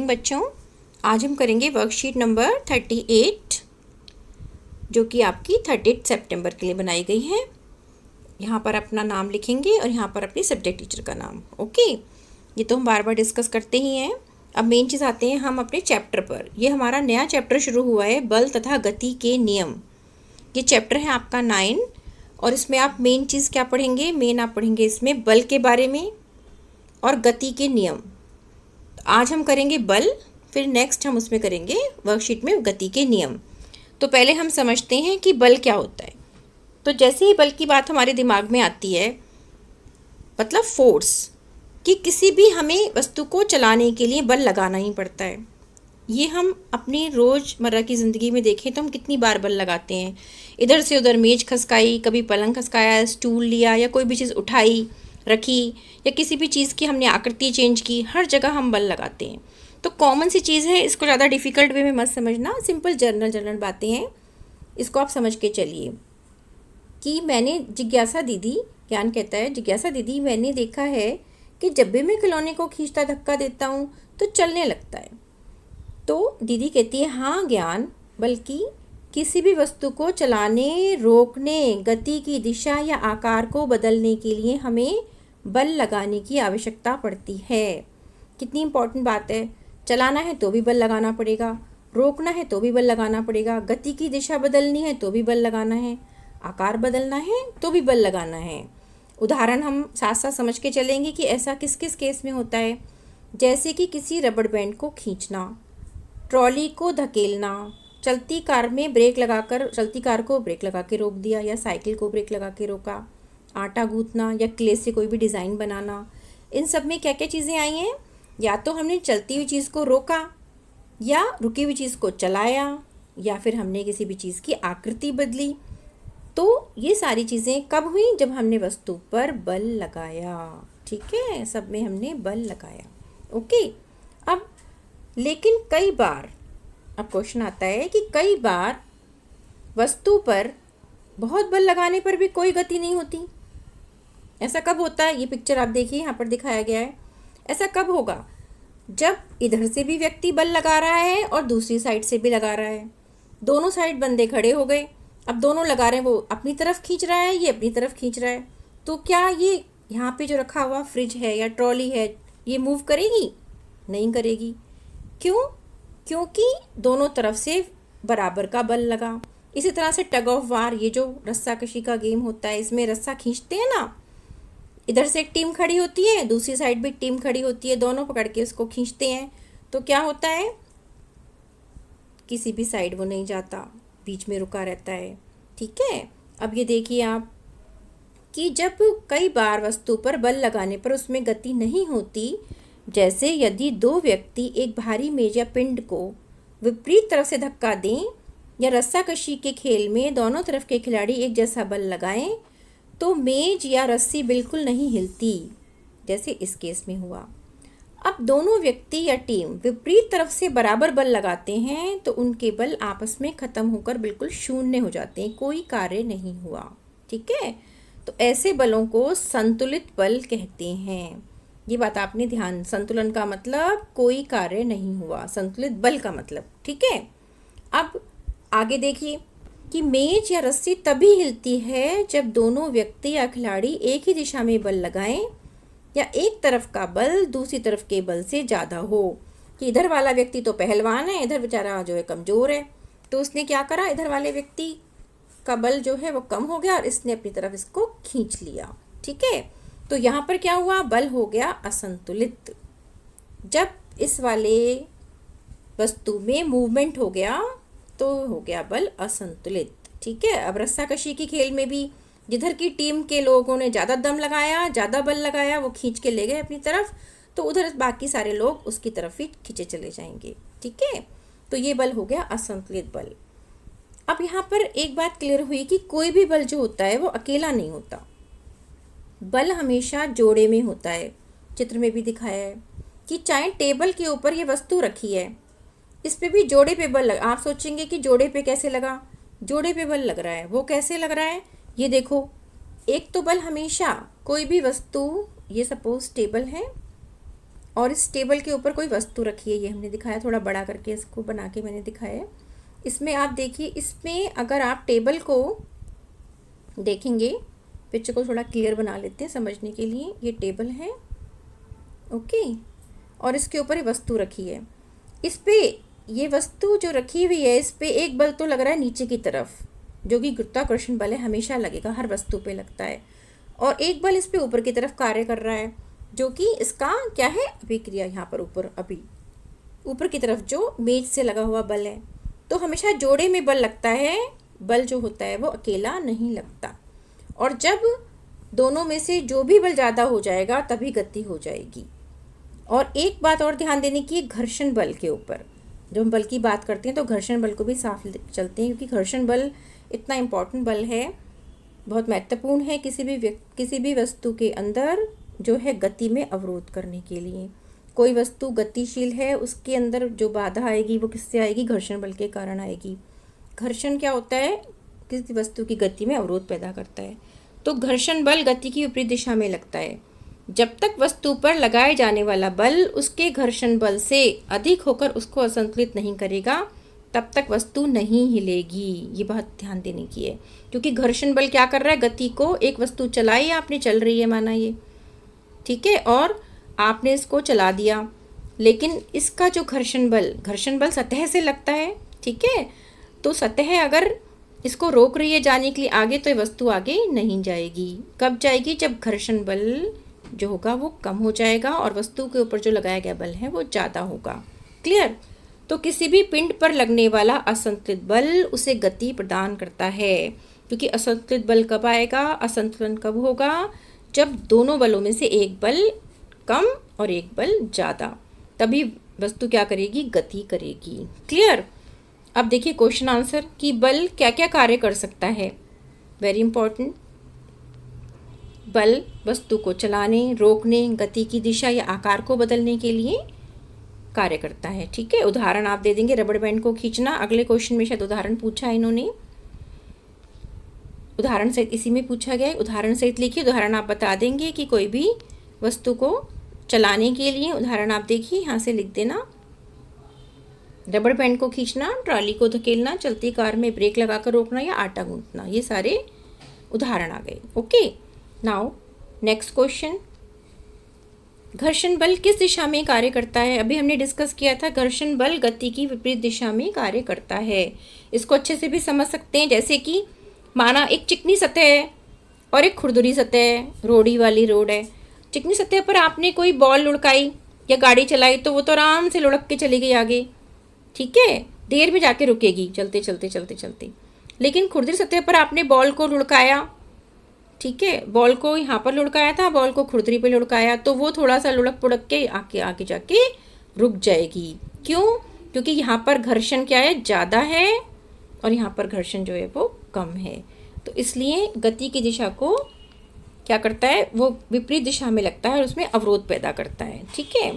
बच्चों। आज हम करेंगे वर्कशीट नंबर 38 जो कि आपकी 30 सितंबर के लिए बनाई गई है। यहाँ पर अपना नाम लिखेंगे और यहाँ पर अपने सब्जेक्ट टीचर का नाम। ओके, ये तो हम बार बार डिस्कस करते ही हैं। अब मेन चीज़ आते हैं हम अपने चैप्टर पर। ये हमारा नया चैप्टर शुरू हुआ है, बल तथा गति के नियम। ये चैप्टर है आपका 9 और इसमें आप मेन चीज़ क्या पढ़ेंगे? मेन आप पढ़ेंगे इसमें बल के बारे में और गति के नियम। तो आज हम करेंगे बल, फिर नेक्स्ट हम उसमें करेंगे वर्कशीट में गति के नियम। तो पहले हम समझते हैं कि बल क्या होता है। तो जैसे ही बल की बात हमारे दिमाग में आती है, मतलब फोर्स, कि किसी भी हमें वस्तु को चलाने के लिए बल लगाना ही पड़ता है। ये हम अपनी रोज़मर्रा की ज़िंदगी में देखें तो हम कितनी बार बल लगाते हैं। इधर से उधर मेज खसकाई, कभी पलंग खसकाया, स्टूल लिया या कोई भी चीज़ उठाई रखी या किसी भी चीज़ की हमने आकृति चेंज की, हर जगह हम बल लगाते हैं। तो कॉमन सी चीज़ है, इसको ज़्यादा डिफ़िकल्ट वे में मत समझना, सिंपल जनरल बातें हैं, इसको आप समझ के चलिए। कि मैंने जिज्ञासा दीदी, ज्ञान कहता है, जिज्ञासा दीदी मैंने देखा है कि जब भी मैं खिलौने को खींचता धक्का देता हूँ तो चलने लगता है। तो दीदी कहती है हाँ ज्ञान, बल्कि किसी भी वस्तु को चलाने, रोकने, गति की दिशा या आकार को बदलने के लिए हमें बल लगाने की आवश्यकता पड़ती है। कितनी इम्पोर्टेंट बात है। चलाना है तो भी बल लगाना पड़ेगा, रोकना है तो भी बल लगाना पड़ेगा, गति की दिशा बदलनी है तो भी बल लगाना है, आकार बदलना है तो भी बल लगाना है। उदाहरण हम साथ साथ समझ के चलेंगे कि ऐसा किस किस केस में होता है। जैसे कि किसी रबड़ बैंड को खींचना, ट्रॉली को धकेलना, चलती कार में ब्रेक लगाकर चलती कार को ब्रेक लगा के रोक दिया या साइकिल को ब्रेक लगा के रोका, आटा गूंथना या क्ले से कोई भी डिज़ाइन बनाना। इन सब में क्या क्या चीज़ें आई हैं? या तो हमने चलती हुई चीज़ को रोका, या रुकी हुई चीज़ को चलाया, या फिर हमने किसी भी चीज़ की आकृति बदली। तो ये सारी चीज़ें कब हुई? जब हमने वस्तु पर बल लगाया। ठीक है, सब में हमने बल लगाया। ओके, अब लेकिन कई बार, अब क्वेश्चन आता है कि कई बार वस्तु पर बहुत बल लगाने पर भी कोई गति नहीं होती। ऐसा कब होता है? ये पिक्चर आप देखिए, यहाँ पर दिखाया गया है। ऐसा कब होगा? जब इधर से भी व्यक्ति बल लगा रहा है और दूसरी साइड से भी लगा रहा है। दोनों साइड बंदे खड़े हो गए, अब दोनों लगा रहे हैं, वो अपनी तरफ खींच रहा है, ये अपनी तरफ खींच रहा है। तो क्या ये यहाँ पे जो रखा हुआ फ्रिज है या ट्रॉली है, ये मूव करेगी? नहीं करेगी। क्यों? क्योंकि दोनों तरफ से बराबर का बल लगा। इसी तरह से टग ऑफ वार, ये जो रस्सा कशी का गेम होता है, इसमें रस्सा खींचते हैं ना, इधर से एक टीम खड़ी होती है, दूसरी साइड भी टीम खड़ी होती है, दोनों पकड़ के उसको खींचते हैं। तो क्या होता है? किसी भी साइड वो नहीं जाता, बीच में रुका रहता है। ठीक है, अब ये देखिए आप कि जब कई बार वस्तु पर बल लगाने पर उसमें गति नहीं होती, जैसे यदि दो व्यक्ति एक भारी मेज या पिंड को विपरीत तरफ से धक्का दें या रस्साकशी के खेल में दोनों तरफ के खिलाड़ी एक जैसा बल लगाएं, तो मेज या रस्सी बिल्कुल नहीं हिलती, जैसे इस केस में हुआ। अब दोनों व्यक्ति या टीम विपरीत तरफ से बराबर बल लगाते हैं तो उनके बल आपस में खत्म होकर बिल्कुल शून्य हो जाते हैं, कोई कार्य नहीं हुआ। ठीक है, तो ऐसे बलों को संतुलित बल कहते हैं। ये बात आपने ध्यान, संतुलन का मतलब कोई कार्य नहीं हुआ, संतुलित बल का मतलब। ठीक है, अब आगे देखिए कि मेज या रस्सी तभी हिलती है जब दोनों व्यक्ति या खिलाड़ी एक ही दिशा में बल लगाएं या एक तरफ का बल दूसरी तरफ के बल से ज़्यादा हो। कि इधर वाला व्यक्ति तो पहलवान है, इधर बेचारा जो है कमज़ोर है, तो उसने क्या करा, इधर वाले व्यक्ति का बल जो है वो कम हो गया और इसने अपनी तरफ इसको खींच लिया। ठीक है, तो यहाँ पर क्या हुआ? बल हो गया असंतुलित। जब इस वाले वस्तु में मूवमेंट हो गया तो हो गया बल असंतुलित। ठीक है, अब रस्साकशी की खेल में भी जिधर की टीम के लोगों ने ज़्यादा दम लगाया, ज़्यादा बल लगाया, वो खींच के ले गए अपनी तरफ, तो उधर बाकी सारे लोग उसकी तरफ ही खींचे चले जाएंगे। ठीक है, तो ये बल हो गया असंतुलित बल। अब यहाँ पर एक बात क्लियर हुई कि कोई भी बल जो होता है वो अकेला नहीं होता, बल हमेशा जोड़े में होता है। चित्र में भी दिखाया है कि चाहे टेबल के ऊपर ये वस्तु रखी है, इस पे भी जोड़े पे बल लगा। आप सोचेंगे कि जोड़े पे कैसे लगा? जोड़े पे बल लग रहा है। वो कैसे लग रहा है? ये देखो, एक तो बल हमेशा कोई भी वस्तु, ये सपोज टेबल है, और इस टेबल के ऊपर कोई वस्तु रखी है, ये हमने दिखाया, थोड़ा बड़ा करके इसको बना के मैंने दिखाया है। इसमें आप देखिए, इसमें अगर आप टेबल को देखेंगे, पिक्चर को थोड़ा क्लियर बना लेते हैं समझने के लिए। ये टेबल है, ओके, और इसके ऊपर ये वस्तु रखी है। इस पे ये वस्तु जो रखी हुई है, इस पे एक बल तो लग रहा है नीचे की तरफ, जो कि गुरुत्वाकर्षण बल है, हमेशा लगेगा, हर वस्तु पे लगता है। और एक बल इस पे ऊपर की तरफ कार्य कर रहा है, जो कि इसका क्या है, अभिक्रिया। यहाँ पर ऊपर, अभी ऊपर की तरफ जो मेज से लगा हुआ बल है। तो हमेशा जोड़े में बल लगता है, बल जो होता है वो अकेला नहीं लगता। और जब दोनों में से जो भी बल ज़्यादा हो जाएगा तभी गति हो जाएगी। और एक बात और ध्यान देने की, घर्षण बल के ऊपर जब हम बल की बात करते हैं तो घर्षण बल को भी साफ चलते हैं, क्योंकि घर्षण बल इतना इम्पॉर्टेंट बल है, बहुत महत्वपूर्ण है किसी भी वस्तु के अंदर जो है गति में अवरोध करने के लिए। कोई वस्तु गतिशील है, उसके अंदर जो बाधा आएगी वो किससे आएगी, घर्षण बल के कारण आएगी। घर्षण क्या होता है, किसी वस्तु की गति में अवरोध पैदा करता है। तो घर्षण बल गति की विपरीत दिशा में लगता है। जब तक वस्तु पर लगाए जाने वाला बल उसके घर्षण बल से अधिक होकर उसको असंतुलित नहीं करेगा, तब तक वस्तु नहीं हिलेगी। ये बहुत ध्यान देने की है, क्योंकि घर्षण बल क्या कर रहा है, गति को, एक वस्तु चलाई आपने, चल रही है माना ये, ठीक है, और आपने इसको चला दिया, लेकिन इसका जो घर्षण बल सतह से लगता है, ठीक है। तो सतह अगर इसको रोक रही है जाने के लिए आगे, तो ये वस्तु आगे नहीं जाएगी। कब जाएगी, जब घर्षण बल जो होगा वो कम हो जाएगा और वस्तु के ऊपर जो लगाया गया बल है वो ज़्यादा होगा। क्लियर। तो किसी भी पिंड पर लगने वाला असंतुलित बल उसे गति प्रदान करता है, क्योंकि असंतुलित बल कब आएगा, असंतुलन कब होगा, जब दोनों बलों में से एक बल कम और एक बल ज़्यादा, तभी वस्तु क्या करेगी, गति करेगी। क्लियर। अब देखिए क्वेश्चन आंसर कि बल क्या क्या कार्य कर सकता है। Very important. बल वस्तु को चलाने, रोकने, गति की दिशा या आकार को बदलने के लिए कार्य करता है, ठीक है। उदाहरण आप दे देंगे, रबड़ बैंड को खींचना, अगले क्वेश्चन में शायद उदाहरण पूछा है इन्होंने, उदाहरण सहित इसी में पूछा गया है, उदाहरण सहित लिखिए। उदाहरण आप बता देंगे कि कोई भी वस्तु को चलाने के लिए उदाहरण आप देखिए, यहाँ से लिख देना। रबड़ बैंड को खींचना, ट्रॉली को धकेलना, चलती कार में ब्रेक लगाकर रोकना या आटा गूंथना, ये सारे उदाहरण आ गए। ओके, नाउ नेक्स्ट क्वेश्चन, घर्षण बल किस दिशा में कार्य करता है। अभी हमने डिस्कस किया था, घर्षण बल गति की विपरीत दिशा में कार्य करता है। इसको अच्छे से भी समझ सकते हैं, जैसे कि माना एक चिकनी सतह है और एक खुरदुरी सतह है, रोड़ी वाली रोड है। चिकनी सतह पर आपने कोई बॉल लुढ़काई या गाड़ी चलाई तो वो तो आराम से लुढ़क के चली गई आगे, ठीक है, देर में जाके रुकेगी चलते चलते चलते चलते। लेकिन खुरदुरी सतह पर आपने बॉल को लुढ़काया, ठीक है, बॉल को यहाँ पर लुढ़काया था, बॉल को खुरदुरी पे लुढ़काया, तो वो थोड़ा सा लुढ़क पुढ़क के आगे आगे जाके रुक जाएगी। क्यों, क्योंकि यहाँ पर घर्षण क्या है, ज़्यादा है, और यहाँ पर घर्षण जो है वो कम है। तो इसलिए गति की दिशा को क्या करता है, वो विपरीत दिशा में लगता है और उसमें अवरोध पैदा करता है, ठीक है।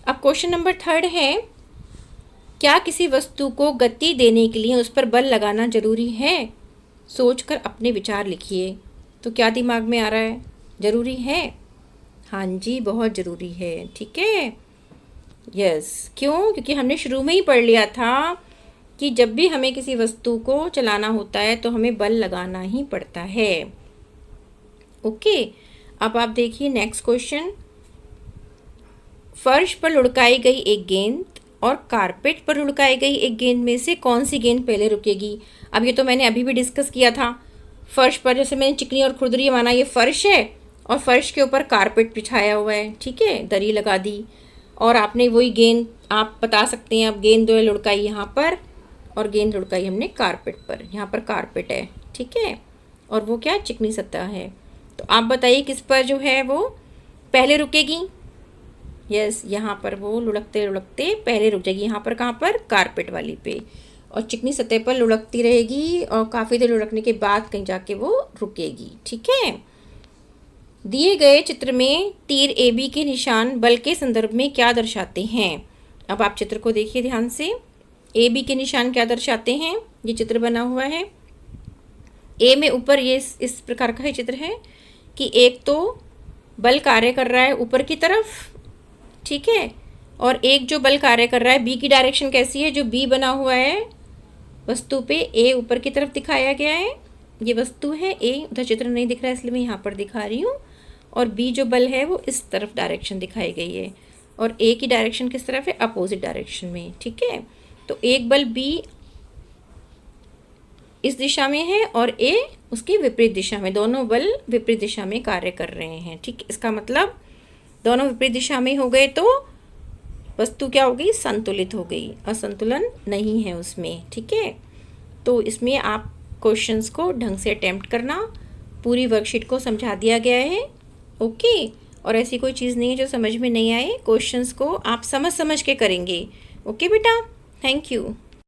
अब क्वेश्चन नंबर 3 है, क्या किसी वस्तु को गति देने के लिए उस पर बल लगाना जरूरी है। सोचकर अपने विचार लिखिए। तो क्या दिमाग में आ रहा है, जरूरी है। हाँ जी, बहुत ज़रूरी है, ठीक है, यस। क्यों, क्योंकि हमने शुरू में ही पढ़ लिया था कि जब भी हमें किसी वस्तु को चलाना होता है तो हमें बल लगाना ही पड़ता है। ओके, अब आप देखिए नेक्स्ट क्वेश्चन, फर्श पर लुढ़काई गई एक गेंद और कारपेट पर लुढ़काई गई एक गेंद में से कौन सी गेंद पहले रुकेगी। अब ये तो मैंने अभी भी डिस्कस किया था। फर्श पर, जैसे मैंने चिकनी और खुरदुरी माना ये फर्श है और फर्श के ऊपर कारपेट बिछाया हुआ है, ठीक है, दरी लगा दी, और आपने वही गेंद, आप बता सकते हैं, अब गेंद जो है लुढ़काई यहाँ पर और गेंद लुढ़काई हमने कारपेट पर। यहाँ पर कारपेट है, ठीक है, और वो क्या, चिकनी सतह है। तो आप बताइए किस पर जो है वो पहले रुकेगी। यस, यहाँ पर वो लुढ़कते लुढ़कते पहले रुक जाएगी। यहाँ पर कहाँ पर, कारपेट वाली पे, और चिकनी सतह पर लुढ़कती रहेगी और काफ़ी देर लुढ़कने के बाद कहीं जाके वो रुकेगी, ठीक है। दिए गए चित्र में तीर AB के निशान बल के संदर्भ में क्या दर्शाते हैं। अब आप चित्र को देखिए ध्यान से। AB के निशान क्या दर्शाते हैं, ये चित्र बना हुआ है। A में ऊपर ये इस प्रकार का ही चित्र है कि एक तो बल कार्य कर रहा है ऊपर की तरफ, ठीक है। और एक जो बल कार्य कर रहा है, बी की डायरेक्शन कैसी है, जो बी बना हुआ है वस्तु पे, ए ऊपर की तरफ दिखाया गया है, ये वस्तु है ए, उधर चित्र नहीं दिख रहा है इसलिए मैं यहाँ पर दिखा रही हूँ। और बी जो बल है वो इस तरफ डायरेक्शन दिखाई गई है, और ए की डायरेक्शन किस तरफ है, अपोजिट डायरेक्शन में, ठीक है। तो एक बल बी इस दिशा में है और ए उसकी विपरीत दिशा में, दोनों बल विपरीत दिशा में कार्य कर रहे हैं, ठीक। इसका मतलब दोनों विपरीत दिशा में हो गए तो वस्तु क्या हो गई, संतुलित हो गई, असंतुलन नहीं है उसमें, ठीक है। तो इसमें आप क्वेश्चंस को ढंग से अटेम्प्ट करना, पूरी वर्कशीट को समझा दिया गया है, ओके। और ऐसी कोई चीज़ नहीं है जो समझ में नहीं आए, क्वेश्चंस को आप समझ समझ के करेंगे, ओके बेटा, थैंक यू।